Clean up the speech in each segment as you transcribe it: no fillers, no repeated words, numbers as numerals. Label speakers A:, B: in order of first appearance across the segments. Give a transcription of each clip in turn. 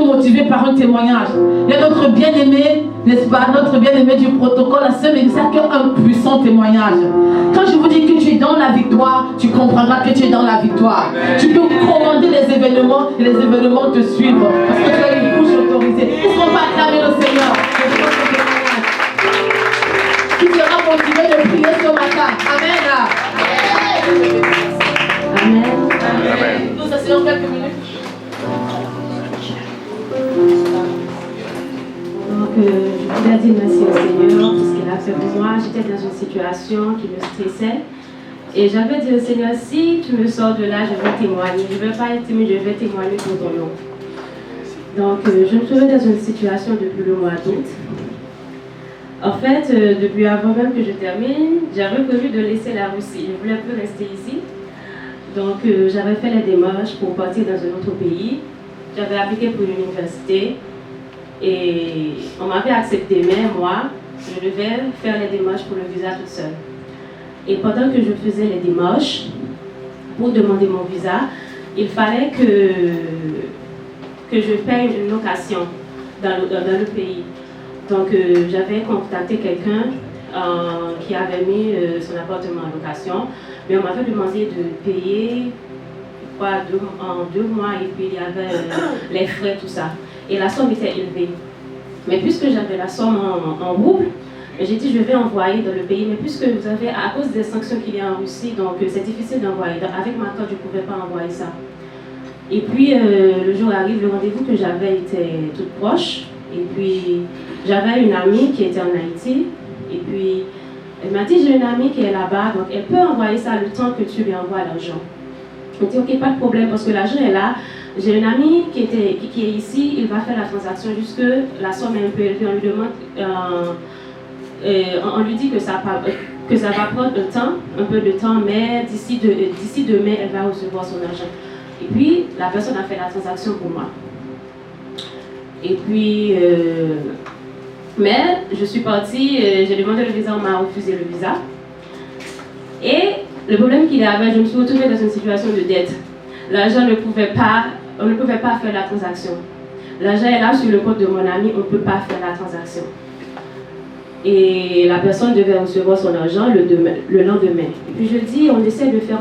A: nous motiver par un témoignage. Il y a notre bien-aimé, n'est-ce pas, notre bien-aimé du protocole, la sœur Mélissa, qui a un puissant témoignage. Quand je vous dis que tu es dans la victoire, tu comprendras que tu es dans la victoire. Tu peux commander les événements et les événements te suivent. Parce que tu as une bouche autorisée. Est-ce qu'on va acclamer le Seigneur? Qui sera motivé de prier ce matin? Amen. Amen. Amen. Nous asseyons quelques minutes.
B: Donc, je voulais dire merci au Seigneur pour ce qu'il a fait pour moi. J'étais dans une situation qui me stressait. Et j'avais dit au Seigneur, si tu me sors de là, je vais témoigner. Je ne vais pas être timide, je vais témoigner pour ton nom. Donc, je me trouvais dans une situation depuis le mois d'août. En fait, depuis avant même que je termine, j'avais prévu de laisser la Russie. Je ne voulais plus rester ici. Donc, j'avais fait les démarches pour partir dans un autre pays. J'avais appliqué pour l'université. Et on m'avait accepté, mais moi, je devais faire les démarches pour le visa toute seule. Et pendant que je faisais les démarches pour demander mon visa, il fallait que je paye une location dans le pays. Donc, j'avais contacté quelqu'un qui avait mis son appartement en location, mais on m'avait demandé de payer en 2 mois, et puis il y avait les frais, tout ça. Et la somme était élevée. Mais puisque j'avais la somme en roubles, j'ai dit je vais envoyer dans le pays. Mais puisque vous avez, à cause des sanctions qu'il y a en Russie, donc c'est difficile d'envoyer. Avec ma carte, je ne pouvais pas envoyer ça. Et puis le jour arrive, le rendez-vous que j'avais était toute proche. Et puis j'avais une amie qui était en Haïti. Et puis elle m'a dit j'ai une amie qui est là-bas, donc elle peut envoyer ça le temps que tu lui envoies l'argent. Je me dis ok, pas de problème parce que l'argent est là. J'ai une amie qui est ici, il va faire la transaction jusque la somme est un peu élevée. On lui demande, on lui dit que ça va prendre un peu de temps, mais d'ici demain, elle va recevoir son argent. Et puis, la personne a fait la transaction pour moi. Et puis, mais je suis partie, j'ai demandé le visa, on m'a refusé le visa. Et le problème qu'il y avait, je me suis retrouvée dans une situation de dette. L'argent on ne pouvait pas faire la transaction. L'argent est là sur le compte de mon ami, on ne peut pas faire la transaction. Et la personne devait recevoir son argent le lendemain. Et puis je dis, on essaie de faire.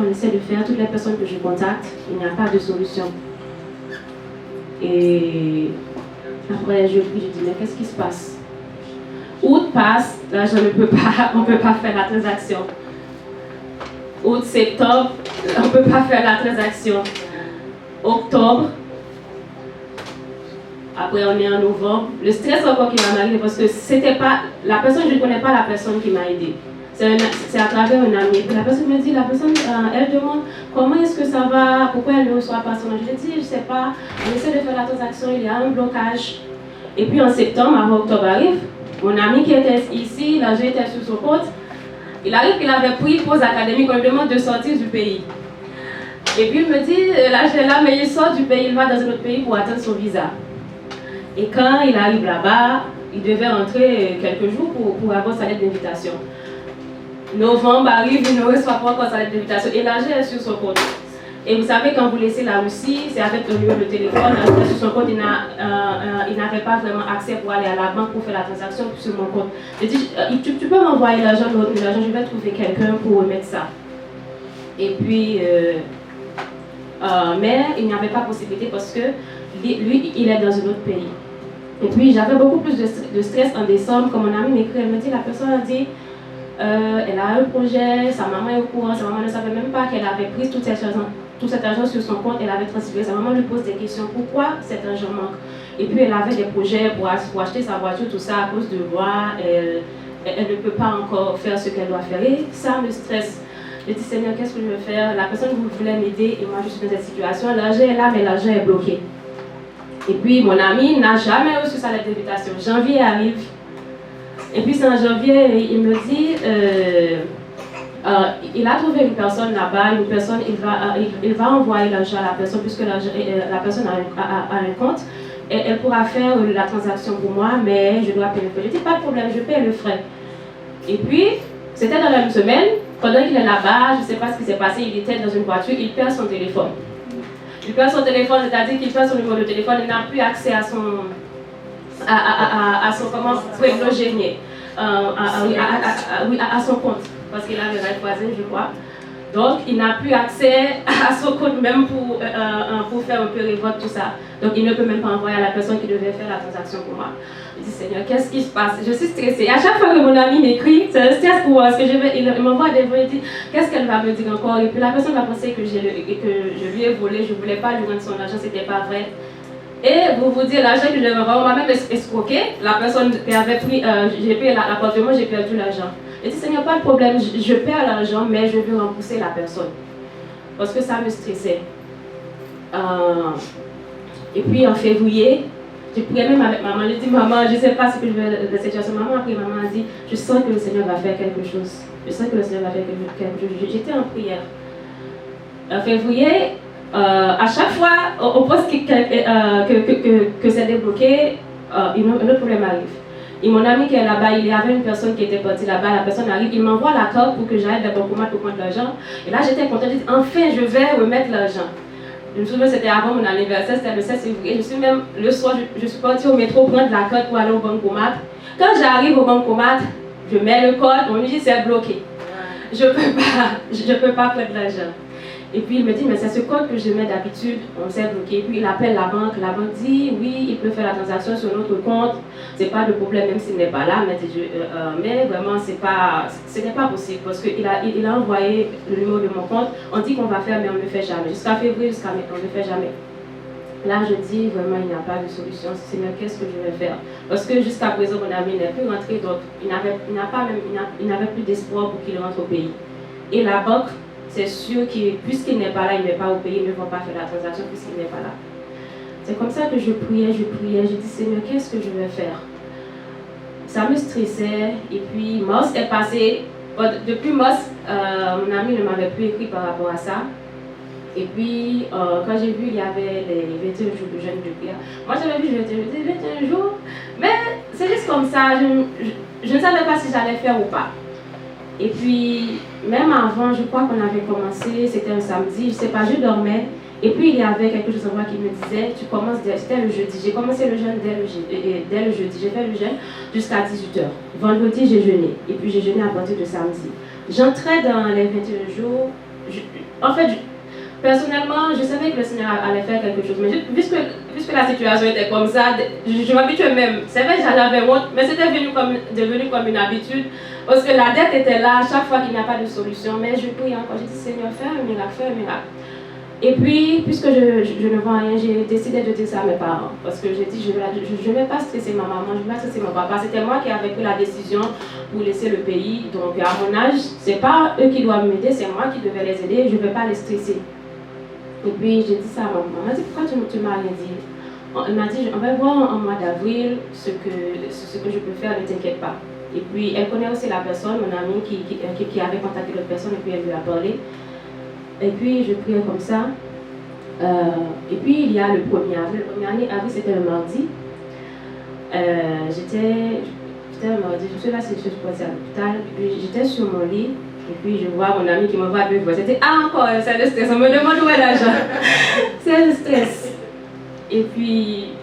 B: Toutes les personnes que je contacte, il n'y a pas de solution. Et après, je prie, je dis, mais qu'est-ce qui se passe? Août passe, l'argent on ne peut pas faire la transaction. Août, septembre, on ne peut pas faire la transaction. Octobre, après on est en novembre. Le stress encore qui m'a arrivé parce que c'était pas la personne, je ne connais pas la personne qui m'a aidé. C'est à travers un ami. La personne me dit, elle demande comment est-ce que ça va, pourquoi elle ne reçoit pas son argent. Je dis, je ne sais pas, on essaie de faire la transaction, il y a un blocage. Et puis en septembre, avant octobre arrive, mon ami qui était ici, l'argent était sur son compte. Il arrive qu'il avait pris pause académique, on lui demande de sortir du pays. Et puis il me dit, l'argent est là, mais il sort du pays, il va dans un autre pays pour attendre son visa. Et quand il arrive là-bas, il devait rentrer quelques jours pour avoir sa lettre d'invitation. Novembre arrive, il ne reçoit pas encore sa lettre d'invitation et l'argent est sur son compte. Et vous savez, quand vous laissez la Russie, c'est avec le numéro de téléphone, sur son compte, il n'avait pas vraiment accès pour aller à la banque pour faire la transaction sur mon compte. Je dis, tu peux m'envoyer l'argent, je vais trouver quelqu'un pour remettre ça. Et puis, mais il n'y avait pas possibilité parce que lui, il est dans un autre pays. Et puis, j'avais beaucoup plus de stress en décembre. Quand mon ami m'écrit, elle me dit, la personne a dit, elle a un projet, sa maman est au courant, sa maman ne savait même pas qu'elle avait pris tout cet argent sur son compte, elle avait transféré. Sa maman lui pose des questions, pourquoi cet argent manque? Et puis, elle avait des projets pour acheter sa voiture, tout ça, à cause de moi. Elle ne peut pas encore faire ce qu'elle doit faire. Et ça me stresse. Je dis, Seigneur, qu'est-ce que je vais faire? La personne voulait m'aider et moi, je suis dans cette situation. L'argent est là, mais l'argent est bloqué. Et puis, mon ami n'a jamais reçu sa lettre d'invitation. Janvier arrive. Et puis, c'est en janvier, il me dit, il a trouvé une personne là-bas, il va envoyer l'argent à la personne, puisque la personne a un compte. Et elle pourra faire la transaction pour moi, mais je dois payer le frais. Je dis, pas de problème, je paye le frais. Et puis, c'était dans la même semaine, pendant qu'il est là-bas, je ne sais pas ce qui s'est passé, il était dans une voiture, il perd son téléphone. Il perd son téléphone, c'est-à-dire qu'il perd son numéro de téléphone, il n'a plus accès à son comment, prélogénier, à son compte, parce qu'il a le right voisin, je crois. Donc, il n'a plus accès à son compte même pour faire un peu révolte, tout ça. Donc, il ne peut même pas envoyer à la personne qui devait faire la transaction pour moi. Je dis, Seigneur, qu'est-ce qui se passe? Je suis stressée. À chaque fois que mon ami m'écrit, c'est un stress pour moi, parce que il m'envoie des voix, il dit, qu'est-ce qu'elle va me dire encore? Et puis la personne va penser que je lui ai volé, je ne voulais pas lui rendre son argent, ce n'était pas vrai. Et pour vous dire, l'argent que je lui ai envoyé, on m'a même escroqué. La personne qui avait pris, j'ai payé l'appartement, j'ai perdu l'argent. Je dis, Seigneur, pas de problème, je perds l'argent, mais je veux rembourser la personne. Parce que ça me stressait. Et puis en février, j'ai prié même avec maman. Je dis, maman, je ne sais pas ce que je vais de cette situation. Maman a dit, je sens que le Seigneur va faire quelque chose. Je sens que le Seigneur va faire quelque chose. J'étais en prière. En février, à chaque fois, au poste que c'est débloqué, un autre problème arrive. Et mon ami qui est là-bas, il y avait une personne qui était partie là-bas, la personne arrive, il m'envoie la carte pour que j'aille dans mon bancomat pour prendre l'argent. Et là, j'étais contente, je dis, enfin, je vais remettre l'argent. Je me souviens, c'était avant mon anniversaire, c'était le 16 février. Je suis même, le soir, je suis partie au métro prendre la carte pour aller au bancomat. Quand j'arrive au bancomat, je mets le code, on me dit, c'est bloqué. Je peux pas prendre l'argent. Et puis il me dit, mais c'est ce code que je mets d'habitude, on s'est bloqué. Puis il appelle la banque dit, oui, il peut faire la transaction sur notre compte, c'est pas de problème même s'il n'est pas là, mais vraiment ce n'est pas possible parce qu'il a envoyé le numéro de mon compte, on dit qu'on va faire mais on ne le fait jamais. Jusqu'à février, jusqu'à maintenant, on ne le fait jamais. Là je dis, vraiment il n'y a pas de solution, Seigneur, qu'est-ce que je vais faire? Parce que jusqu'à présent mon ami n'est plus rentré, donc il n'avait plus d'espoir pour qu'il rentre au pays. Et la banque, c'est sûr que puisqu'il n'est pas là, il n'est pas au pays, ils ne vont pas faire la transaction puisqu'il n'est pas là. C'est comme ça que je priais, je dis Seigneur, qu'est-ce que je vais faire? Ça me stressait et puis mars est passé. Depuis mars, mon ami ne m'avait plus écrit par rapport à ça. Et puis quand j'ai vu, il y avait les 21 jours de jeûne de prière. Moi j'avais vu, je dis 21 jours, mais c'est juste comme ça, je ne savais pas si j'allais faire ou pas. Et puis, même avant, je crois qu'on avait commencé, c'était un samedi, je ne sais pas, je dormais. Et puis, il y avait quelque chose en moi qui me disait, tu commences, c'était le jeudi. J'ai commencé le jeûne dès le jeudi. J'ai fait le jeûne jusqu'à 18h. Vendredi, j'ai jeûné. Et puis, j'ai jeûné à partir de samedi. J'entrais dans les 21 jours. Personnellement, je savais que le Seigneur allait faire quelque chose. Mais puisque la situation était comme ça, je m'habituais même. C'est vrai, j'avais honte, mais c'était devenu comme une habitude. Parce que la dette était là, à chaque fois qu'il n'y a pas de solution. Mais je prie encore, je dis Seigneur, fais un miracle, fais un miracle. Et puis, puisque je ne vois rien, j'ai décidé de dire ça à mes parents. Parce que j'ai dit, je ne vais pas stresser ma maman, je ne vais pas stresser mon papa. C'était moi qui avais pris la décision pour laisser le pays. Donc, à mon âge, ce n'est pas eux qui doivent m'aider, c'est moi qui devais les aider. Je ne vais pas les stresser. Et puis, j'ai dit ça à ma maman. Elle m'a dit, pourquoi tu ne m'as rien dit? Elle m'a dit, on va voir en mois d'avril ce que je peux faire, ne t'inquiète pas. Et puis, elle connaît aussi la personne, mon amie, qui avait contacté l'autre personne, et puis elle lui a parlé. Et puis, je priais comme ça. Et puis, il y a le 1er avril. Le 1er avril, c'était un mardi. J'étais un mardi, je suis là, je suis passée à l'hôpital. Et puis, j'étais sur mon lit. Et puis, je vois mon ami qui m'envoie deux fois. C'était, encore, c'est le stress. On me demande où est l'argent. C'est le stress. Et puis,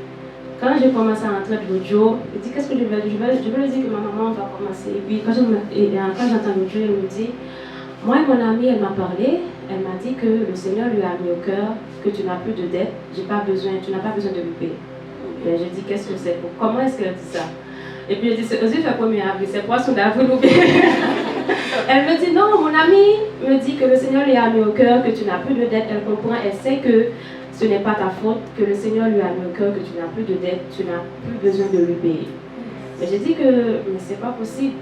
B: quand j'ai commencé à entrer de l'audio, je dis, qu'est-ce que je vais dire? Je vais lui dire que ma maman va commencer. Et puis, quand j'entends l'audio, elle me dit, moi et mon amie, elle m'a parlé. Elle m'a dit que le Seigneur lui a mis au cœur que tu n'as plus de dette, tu n'as pas besoin de lui payer. Et je dis, qu'est-ce que c'est? Comment est-ce qu'elle dit ça? Et puis je dis, c'est aussi le 1er avril, c'est poisson d'avril ou bien. Elle me dit, non, mon amie me dit que le Seigneur lui a mis au cœur que tu n'as plus de dette. Elle comprend, elle sait que ce n'est pas ta faute, que le Seigneur lui a mis au cœur que tu n'as plus de dette, tu n'as plus besoin de lui payer. Mais j'ai dit que, mais c'est pas possible.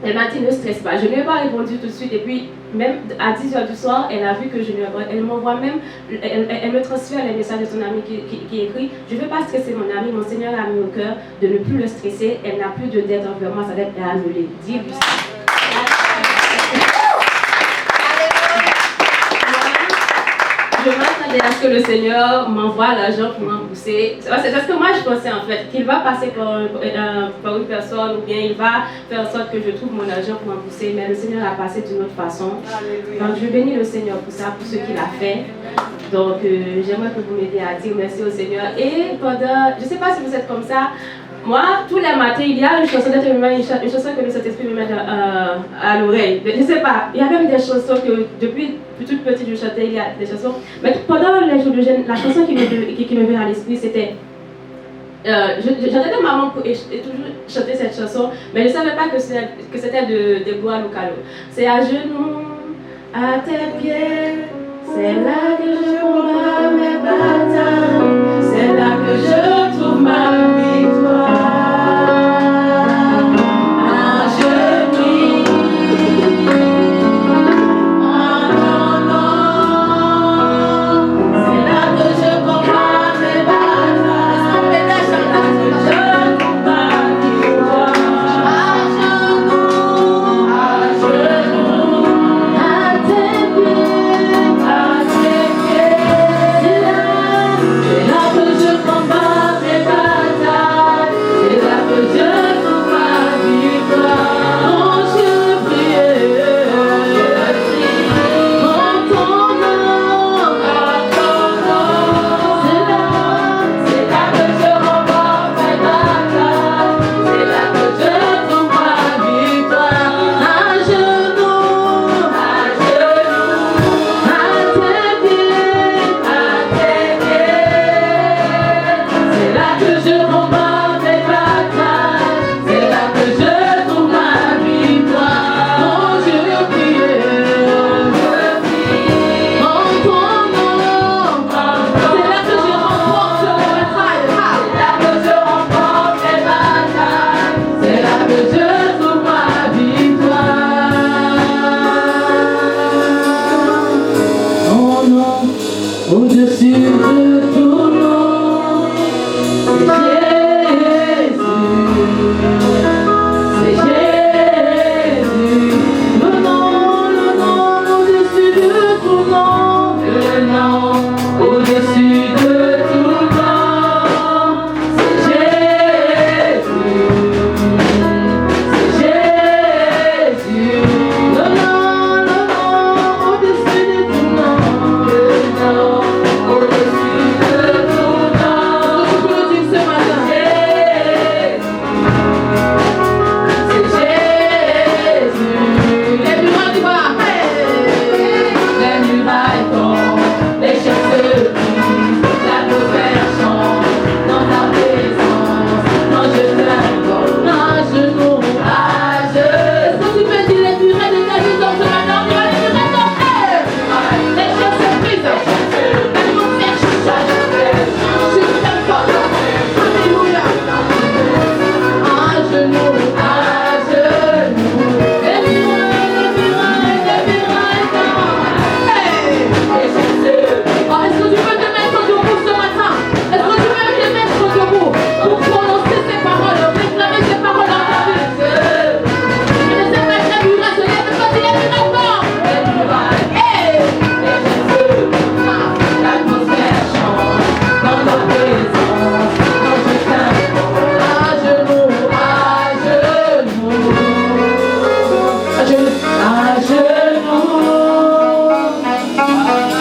B: Elle m'a dit, ne stresse pas. Je ne lui ai pas répondu tout de suite. Et puis, même à 10h du soir, elle a vu que je lui ai répondu. Elle m'envoie même, elle me transfère les messages de son ami qui écrit, je ne veux pas stresser mon ami, mon Seigneur a mis au cœur de ne plus le stresser. Elle n'a plus de dette envers moi, sa dette est annulée. Dis-lui ça. Je m'attendais à ce que le Seigneur m'envoie l'argent pour rembourser. C'est ce que moi je pensais en fait, qu'il va passer par une personne ou bien il va faire en sorte que je trouve mon argent pour rembourser. Mais le Seigneur a passé d'une autre façon. Donc je bénis le Seigneur pour ça, pour ce qu'il a fait. Donc, j'aimerais que vous m'aidiez à dire merci au Seigneur. Et pendant, je ne sais pas si vous êtes comme ça, moi, tous les matins, il y a une chanson, une chanson que le Saint-Esprit me met à l'oreille. Je ne sais pas, il y a même des chansons que depuis toute petite je chantais, il y a des chansons. Mais pendant les jours de jeûne, la chanson qui me vient à l'esprit, c'était... J'entendais maman et toujours chanter cette chanson, mais je ne savais pas que c'était de Bois Localo. C'est à genoux, à tes pieds, c'est là que je combats mes batailles, c'est là que je trouve ma victoire. À genoux, en ton nom, c'est là que je combats mes batailles, c'est là que je trouve ma victoire. À genoux, à tes pieds, c'est là que je combats mes batailles, c'est là que je trouve ma victoire. Oh, je prie, en ton nom, c'est là que je remporte mes batailles, c'est là que je trouve ma victoire. À genoux, à tes pieds, c'est là que je combats mes batailles, c'est là que je trouve ma victoire. Oh, je prie, en ton nom, c'est là que je remporte mes batailles, c'est là que je remporte mes batailles, c'est là que je trouve ma victoire. Ton nom, au-dessus de tout nom, c'est Jésus, le nom au-dessus de tout nom, le nom au-dessus de tout nom, c'est Jésus, le nom au-dessus de tout nom, le nom au-dessus de tout nom. Tu peux le dire ce matin. C'est Jésus. Les murailles tombent, les murailles tombent, les chaînes se brisent, l'atmosphère change dans ta présence. Quand je t'invoque, à genoux, à genoux. Est-ce que tu peux dire les murailles de ta vie tombent ce matin? Les murailles tombent, les chaînes se brisent, l'atmosphère change. Je t'invoque, alléluia. À genoux, les murailles tombent. Hey! Oh, est-ce que tu peux te mettre debout ce matin? Est-ce que tu peux te mettre debout pour prononcer ces paroles, réclamer ces paroles dans ta vie? Je ne sais pas si les murailles se lèvent, mais quand les murailles tombent. Hey! L'atmosphère change dans ta présence. Quand je t'invoque, à genoux,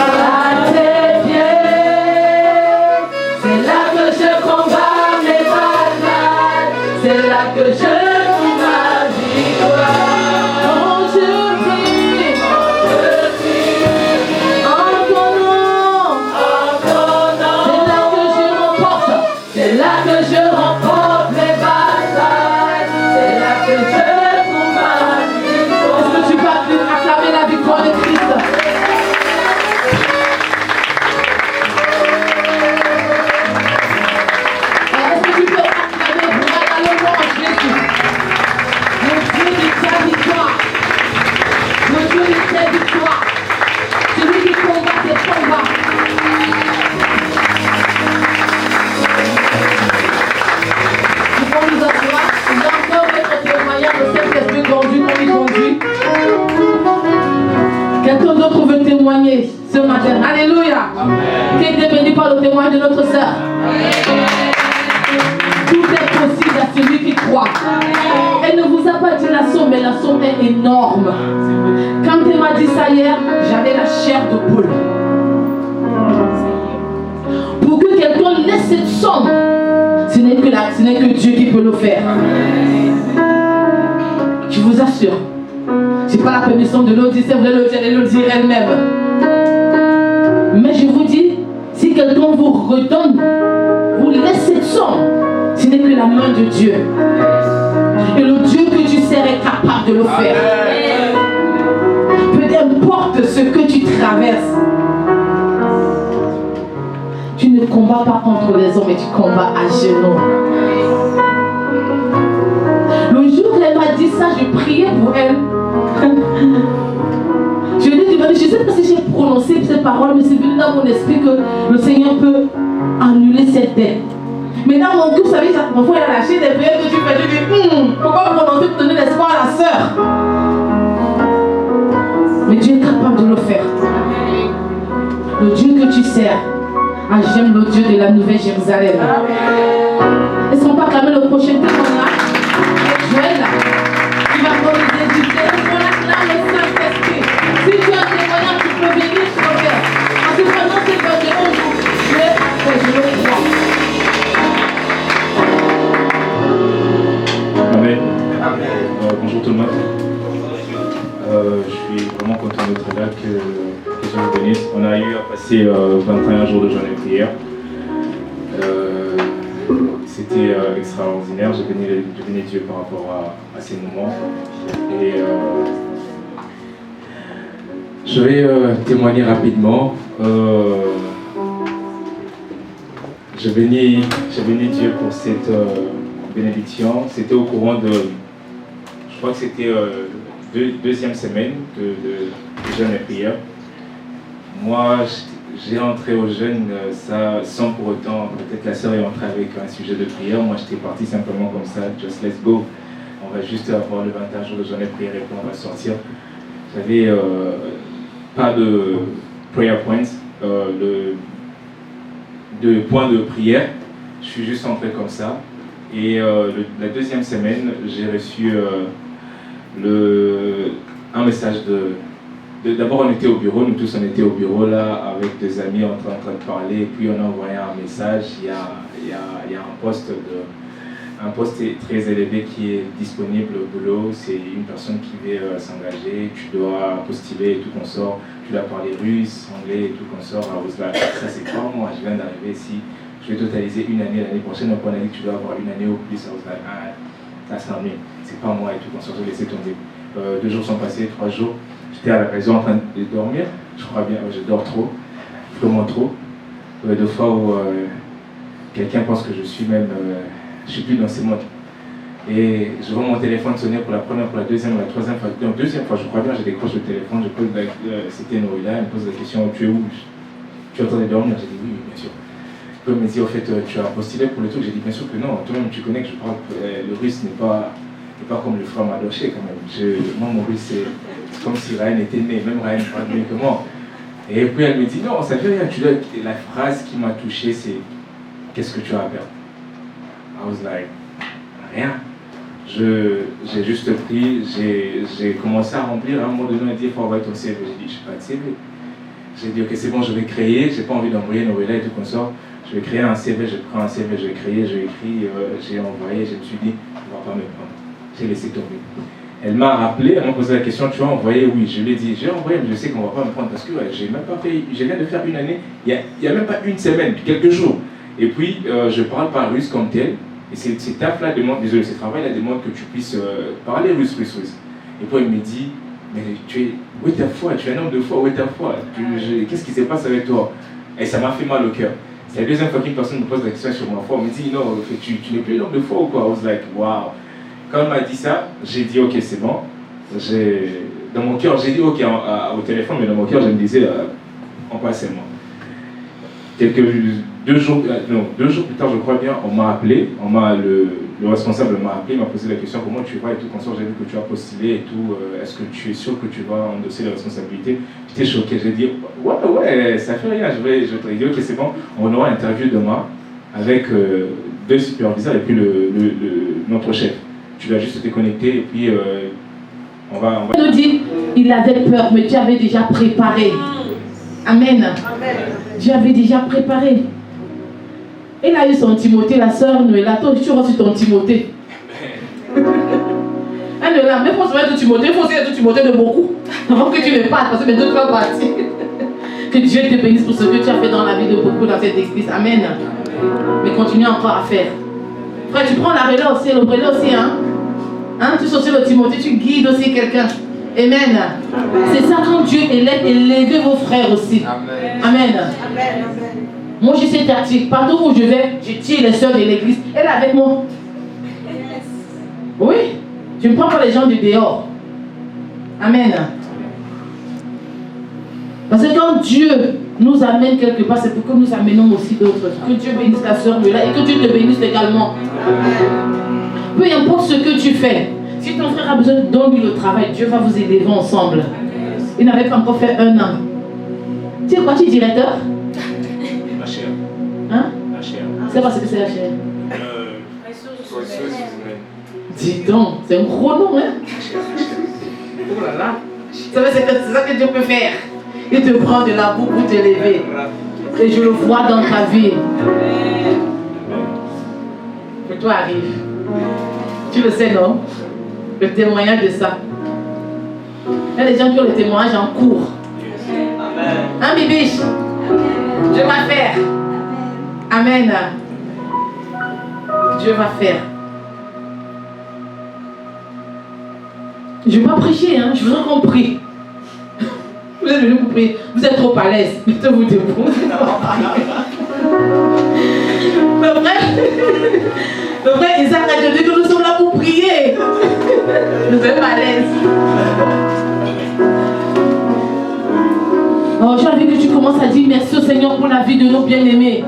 B: à tes pieds, c'est là que je combats mes batailles, c'est là que je trouve ma victoire. Oh, je prie, en ton nom, c'est là que je remporte mes batailles, c'est là que je trouve ma victoire. Est-ce que tu peux acclamer la victoire de Christ? Est-ce que tu peux acclamer à louange Jésus? Le Dieu de ta victoire, le Dieu de tes victoires, celui qui combat tes combats. Nous pouvons nous asseoir. Il y a encore votre témoignage de Saint-Esprit conduit, qu'on y conduit. Quelqu'un d'autre veut témoigner ce matin. Alléluia. Qui est béni par le témoignage de notre sœur. Tout est possible à celui qui croit. Elle ne vous a pas dit la somme, mais la somme est énorme. Quand elle m'a dit ça hier, j'avais la chair de poule.
A: quelqu'un laisse cette somme, ce n'est que Dieu qui peut le faire. Je vous assure. Ce n'est pas la permission de l'autre, c'est vrai, l'autre, elle le dire elle-même. Mais je vous dis, si quelqu'un vous redonne, vous laissez cette somme, ce n'est que la main de Dieu. Et le Dieu que tu sers est capable de le faire. Peu importe ce que tu traverses, tu ne combats pas contre les hommes, mais tu combats à genoux. Le jour où elle m'a dit ça, je priais pour elle. Je lui ai demandé, je ne sais pas si j'ai prononcé ces paroles, mais c'est venu dans mon esprit que le Seigneur peut annuler cette dette. Mais dans mon cœur, vous savez, parfois il a lâché des prières que tu fais. Je dis, pourquoi prononcer pour donner l'espoir à la sœur? Mais Dieu est capable de le faire. Le Dieu que tu sers, j'aime le Dieu de la Nouvelle Jérusalem. Est-ce qu'on peut acclamer le prochain témoignage? Joël, qui va nous éduquer. Est-ce qu'on acclame le Saint-Esprit? Si tu as un témoignage, tu peux venir sur le cœur. En tout cas, non, c'est pas de je le crois.
C: Amen. Bonjour tout le monde. Je suis vraiment content d'être là, que Dieu vous bénisse. On a eu à passer 21 jours de jeûne et prière. C'était extraordinaire. Je bénis Dieu par rapport à ces moments. Et je vais témoigner rapidement. Je bénis Dieu pour cette bénédiction. C'était au courant de, je crois que c'était deuxième semaine de jeûne et prière. Moi, j'ai entré au jeûne sans pour autant, peut-être la sœur est entrée avec un sujet de prière. Moi, j'étais parti simplement comme ça, just let's go. On va juste avoir le 21 jours de jeûne et prière et puis on va sortir. J'avais pas de prayer points, de points de prière. Je suis juste entré comme ça. Et la deuxième semaine, j'ai reçu un message d'abord, on était au bureau, nous tous on était au bureau là, avec des amis en train de parler, et puis on a envoyé un message. Il y a un poste très élevé qui est disponible au boulot. C'est une personne qui veut s'engager, tu dois postuler et tout qu'on sort, tu dois parler russe, anglais et tout qu'on sort. Ça c'est pas moi, je viens d'arriver ici. Je vais totaliser une année l'année prochaine, donc on a dit que tu dois avoir une année au plus. Ça c'est c'est pas moi et tout, qu'on se laisser tomber. 2 jours sont passés, 3 jours, j'étais à la maison en train de dormir, je crois bien, je dors trop, vraiment trop. 2 fois où quelqu'un pense que je suis même, je suis plus dans ces modes. Et je vois mon téléphone sonner pour la première, pour la deuxième, la troisième fois. Donc deuxième fois, je crois bien, je décroche le téléphone, je pose c'était Noëlla, elle me pose la question, tu es où? Tu es en train de dormir? J'ai dit oui, bien sûr. Il me dit, au fait, tu as postulé pour le truc? J'ai dit, bien sûr que non. Toi-même, tu connais que je parle, le russe n'est pas comme le frère Madoché quand même. Moi, mon russe, c'est comme si Ryan était né. Même Ryan parle mieux que moi. Et puis, elle me dit, non, ça fait rien. La phrase qui m'a touché, c'est, qu'est-ce que tu as à perdre? I was like, rien. J'ai juste pris, j'ai commencé à remplir. À un moment donné, on a dit, il faut envoyer ton CV. J'ai dit, je n'ai pas de CV. J'ai dit, ok, c'est bon, je vais créer. Je n'ai pas envie d'envoyer Noëlla et tout comme ça. Je vais créer un CV, je prends un CV, je vais créer, j'ai écrit, j'ai envoyé, je me suis dit, on ne va pas me prendre. J'ai laissé tomber. Elle m'a rappelé, elle m'a posé la question, tu as envoyé? Oui, je lui ai dit, j'ai envoyé, mais je sais qu'on ne va pas me prendre parce que j'ai même pas fait, je viens de faire une année, il n'y a même pas une semaine, quelques jours. Et puis, je ne parle pas russe comme tel, et ces taf-là demandent, désolé, ce travail-là demande que tu puisses parler russe. Et puis, elle me dit, mais où est ta foi? Tu es un homme de foi, où est ta foi? Qu'est-ce qui se passe avec toi? Et ça m'a fait mal au cœur. C'est la deuxième fois qu'une personne me pose la question sur ma foi. Elle me dit, non, tu n'es plus l'homme de foi ou quoi? I was like, wow. Quand elle m'a dit ça, j'ai dit, ok, c'est bon. Dans mon cœur, j'ai dit, ok, au téléphone, mais dans mon cœur, je me disais, en quoi c'est moi? 2 jours plus tard, je crois bien, on m'a appelé, le responsable m'a appelé, m'a posé la question, comment tu vas et tout, consort, j'ai vu que tu as postulé et tout, est-ce que tu es sûr que tu vas endosser les responsabilités? J'étais choqué, j'ai dit, ouais, ça fait rien, je vais te dire, ok, c'est bon, on aura une interview demain avec 2 superviseurs et puis notre chef. Tu dois juste te connecter et puis on va...
A: Il nous dit, il avait peur, mais Dieu avait déjà préparé. Amen. Dieu avait déjà préparé. Elle a eu son Timothée, la sœur Noëlla. Toi, tu reçois ton Timothée. Elle est là, mais il faut se mettre Timothée, il faut aussi être Timothée de beaucoup. Avant que tu ne partes, parce que bientôt tu vas partir. Que Dieu te bénisse pour ce que tu as fait dans la vie de beaucoup dans cette église. Amen. Mais continue encore à faire. Frère, tu prends la relais aussi, le relais aussi, hein? Tu sortis le Timothée, tu guides aussi quelqu'un. Amen. C'est ça quand Dieu élève vos frères aussi. Amen. Moi, je sais tactique. Partout où je vais, je tire les soeurs de l'église. Elle est avec moi. Oui. Je ne prends pas les gens du dehors. Amen. Parce que quand Dieu nous amène quelque part, c'est pour que nous amenons aussi d'autres. Que Dieu bénisse ta soeur là et que Dieu te bénisse également. Peu importe ce que tu fais. Si ton frère a besoin, donne-lui le travail. Dieu va vous élever ensemble. Il n'avait pas encore fait 1 an. Tu sais quoi, tu es directeur?
C: La chair.
A: Hein?
C: La chair.
A: C'est pas ce que c'est la chair. Dis donc, c'est un gros nom, hein? Oh là là. C'est ça que Dieu peut faire. Il te prend de la boue pour t'élever. Et je le vois dans ta vie. Que toi arrive. Tu le sais, non? Le témoignage de ça. Il y a des gens qui ont le témoignage en cours. Hein, Bibiche? Dieu va faire. Amen. Dieu va faire. Je ne vais pas prêcher, hein? Je vous ai compris. Vous êtes venus pour prier. Vous êtes trop à l'aise. Mettez-vous debout. Le vrai Isaac a dit que nous sommes là pour prier. Nous sommes à l'aise. Oh, j'ai envie que tu commences à dire merci au Seigneur pour la vie de nos bien-aimés.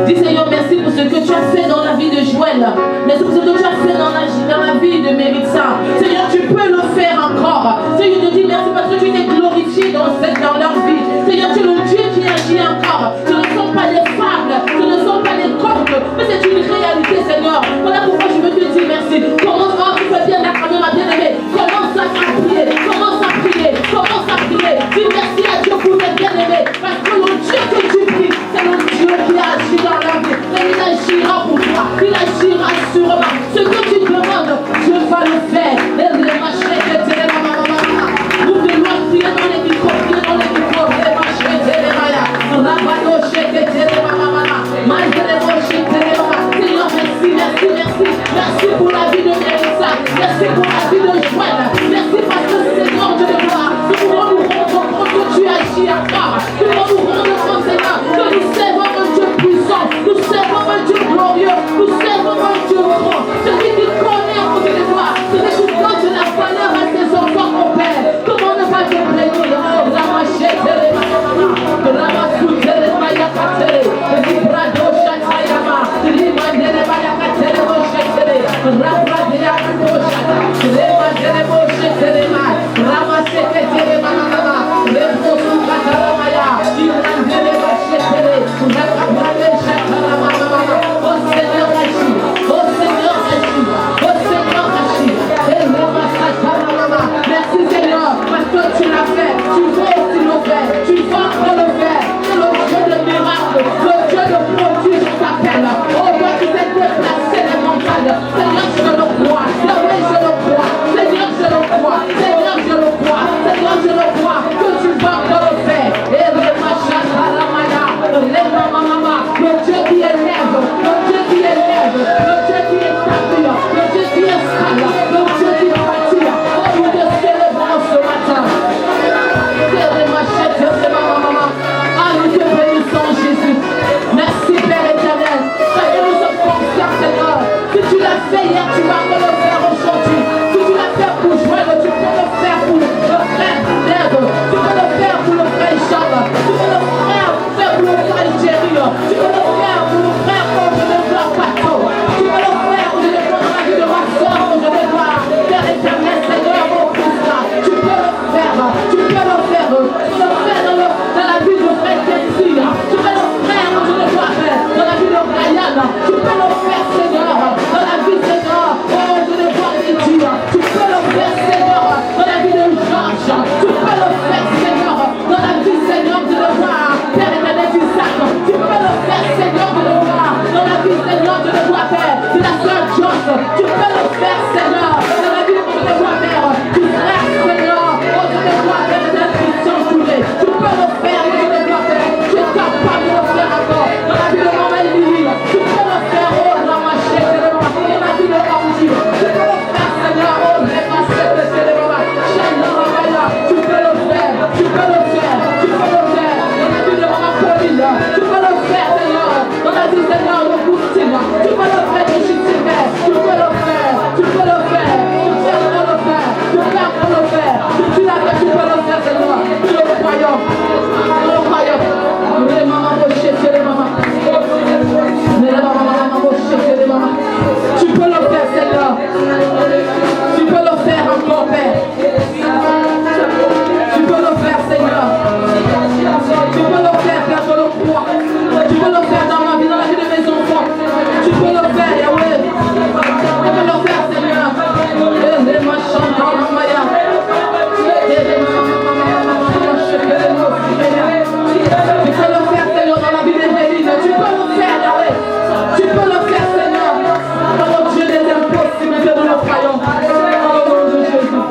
A: Dis Seigneur, merci pour ce que tu as fait dans la vie de Joël. Merci pour ce que tu as fait dans la vie de Méritza. Seigneur, tu peux le faire encore. Seigneur, je te dis merci parce que tu t'es glorifié dans leur vie. Seigneur, tu es le Dieu qui agit encore. Ce ne sont pas des fables, ce ne sont pas des contes, mais c'est une réalité, Seigneur. Voilà pourquoi je veux te dire merci. Commence à tu fais bien d'acclamer ma bien-aimée. Commence à prier, commence à prier, commence à prier. Dis merci à Dieu pour tes bien-aimés. Parce que le Dieu que tu pries, c'est le Dieu qui agit dans la vie. Et il agira pour toi, il agira sûrement. Ce ta soeur Joss, tu peux le faire, Seigneur. Dans la vie de mon frère, tu frère, Seigneur. Oh, tu te vois faire des inscriptions tournées. Tu peux le faire, mais tu ne dois faire. Tu es capable de le faire encore. Dans la vie de maman Lily, tu peux le faire, oh, dans ma chaise, dans la vie de Aouji. Tu peux le faire, Seigneur, oh, dans ma chaise, tu peux le faire, tu peux le faire, tu peux le faire. Dans la vie de maman Pauline, tu peux le faire, Seigneur. Dans la vie, Seigneur, de Poutine, tu peux le faire, de Chitibé, tu peux le faire, tu peux le faire, tu peux le faire, tu peux le faire. Tu l'as fait, tu peux le faire, Seigneur. Nous le croyons, nous le croyons. Mais maman, les mamans. Mais la maman, les mamans. Tu peux le faire, Seigneur. Tu peux le faire encore, Père. Tu peux le faire, Seigneur. Tu peux le faire, Père, je le crois. Tu peux le faire dans ma vie, dans la vie de mes enfants. Tu peux le faire, Yahweh. Tu peux le faire, Seigneur. Les machins dans la maya. Tu peux le faire, Seigneur, dans la vie des Méline. Tu peux le faire, Yahweh. Tu peux le faire, Seigneur. Dans le Dieu des impossibilités, nous le croyons. Dans le nom de Jésus.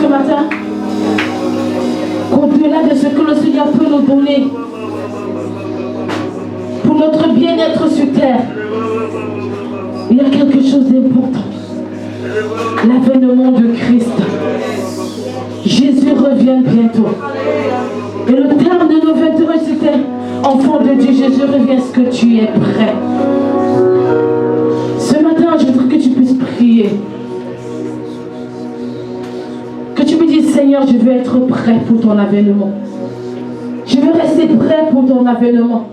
A: Ce matin, qu'au-delà de ce que le Seigneur peut nous donner pour notre bien-être sur terre, il y a quelque chose d'important. L'avènement de Christ. Jésus revient bientôt. Et le terme de nos 21, c'était enfant de Dieu, Jésus revient. Est-ce que tu es prêt? Ce matin, je voudrais que tu puisses prier. Que tu me dises, Seigneur, je veux être prêt pour ton avènement. Je veux rester prêt pour ton avènement.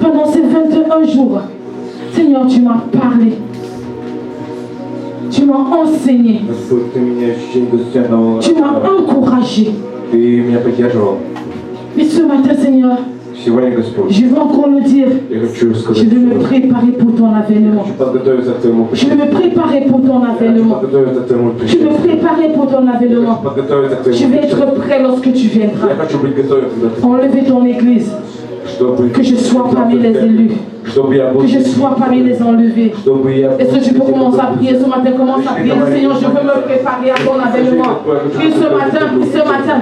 A: Pendant ces 21 jours, Seigneur, tu m'as parlé. Tu m'as enseigné. Tu m'as encouragé. Mais ce matin, Seigneur, je veux encore le dire. Je veux me préparer pour ton avènement. Je veux me préparer pour ton avènement. Je veux me préparer pour ton avènement. Je vais être prêt lorsque tu viendras. Enlevez ton église. Que je sois parmi les élus. Que je sois parmi les enlevés. Est-ce que je peux commencer à prier ce matin? Commence à prier. Seigneur, je veux me préparer à ton avènement. Prie ce matin, prie ce matin.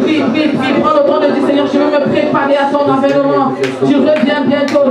A: Prie. Prends le temps de dire, Seigneur, je veux me préparer à ton avènement. Tu reviens bientôt.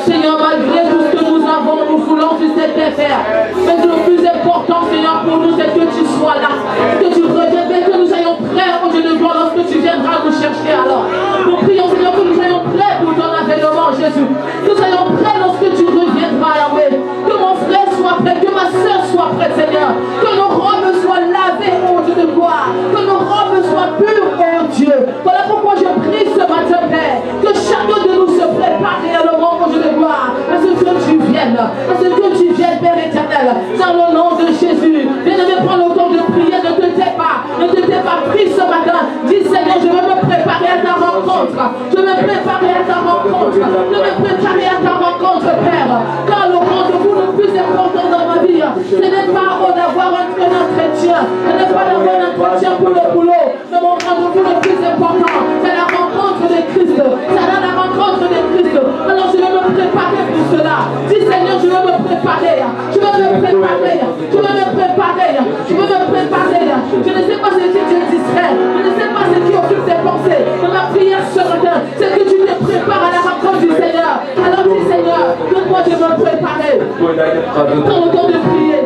A: Seigneur, malgré tout ce que nous avons, nous voulons sur cette terre. Mais le plus important, Seigneur, pour nous, c'est que tu sois là. Que tu reviennes, que nous soyons prêts au Dieu de gloire lorsque tu viendras nous chercher alors. Nous prions, Seigneur, que nous soyons prêts pour ton avènement, Jésus. Que nous soyons prêts lorsque tu reviendras, Yahweh. Que mon frère soit prêt, que ma soeur soit prête, Seigneur. Que nos robes soient lavées, ô Dieu de gloire. Que nos robes soient pures, ô Dieu. Voilà pourquoi je prie ce matin, Père. Que chacun de nous se prépare réellement, ô Dieu de gloire. Parce que tu viennes. Parce que tu viennes, Père éternel. Dans le nom de Jésus. Bien-aimé, prends le temps de prier. Ne te tais pas. Ne te tais pas. Prie ce matin. Dis, Seigneur, je veux me préparer à ta rencontre. Je veux me préparer à ta rencontre. Je veux me préparer à ta rencontre, Père. Car le rendez-vous le plus important dans ma vie, ce n'est pas d'avoir un entretien. Ce n'est pas d'avoir un entretien pour le boulot. Mais mon rendez-vous le plus important, c'est la rencontre de Christ. C'est la rencontre de Christ. Alors je veux me préparer pour cela. Dis, Seigneur, je veux me préparer. Je veux me préparer. Je veux me préparer. Je veux me préparer. Je ne sais pas ce qui te distrait. Je ne sais pas ce qui occupe tes pensées. Mais ma prière ce matin, c'est que tu te prépares à la rencontre du Seigneur. Alors dis, Seigneur, que moi je veux me préparer. Prends le temps de prier.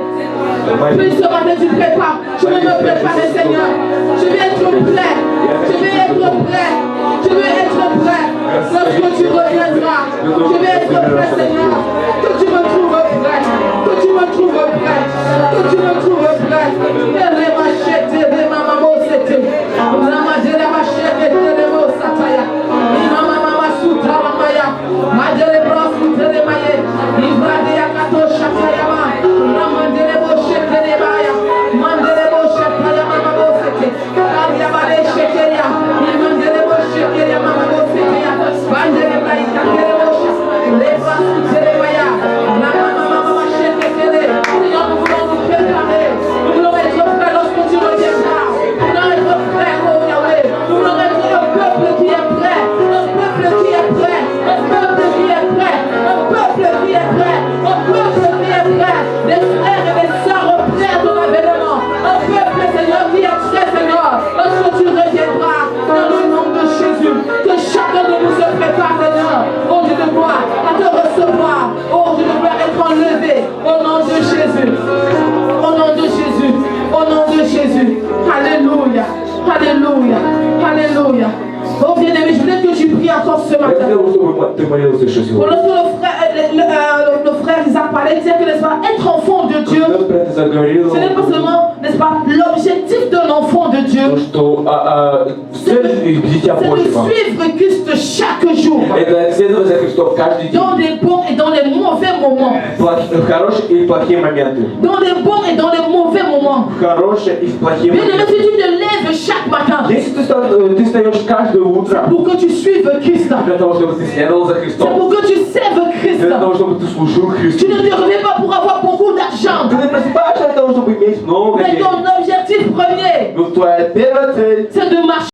A: Puis ce matin tu prépares. Je veux me préparer, Seigneur. Je vais être prêt. Je vais être prêt. Je vais être prêt. Lorsque tu reviendras, je vais être prêt, Seigneur. Que tu me trouves prêt. Que tu me trouves prêt. Que tu me trouves prêt. Le frère Isaac parlait, il disait que n'est-ce pas, être enfant de Dieu, ce n'est pas seulement, n'est-ce pas, l'objectif d'un enfant de Dieu, c'est de suivre Christ chaque jour, dans les bons et dans les mauvais moments, dans les bons et dans les mauvais moments. Bien aimé, si tu te lèves chaque matin, c'est pour que tu suives Christ, c'est pour que tu serves Christ. Christ.
D: Ele não usou para служил Христу.
A: Tu ne te réveilles pas pour avoir beaucoup d'argent.
D: Ты не просыпаешься для того, чтобы иметь много
A: Mais
D: денег.
A: ton objectif premier,
D: Но твоя первая цель
A: c'est de marcher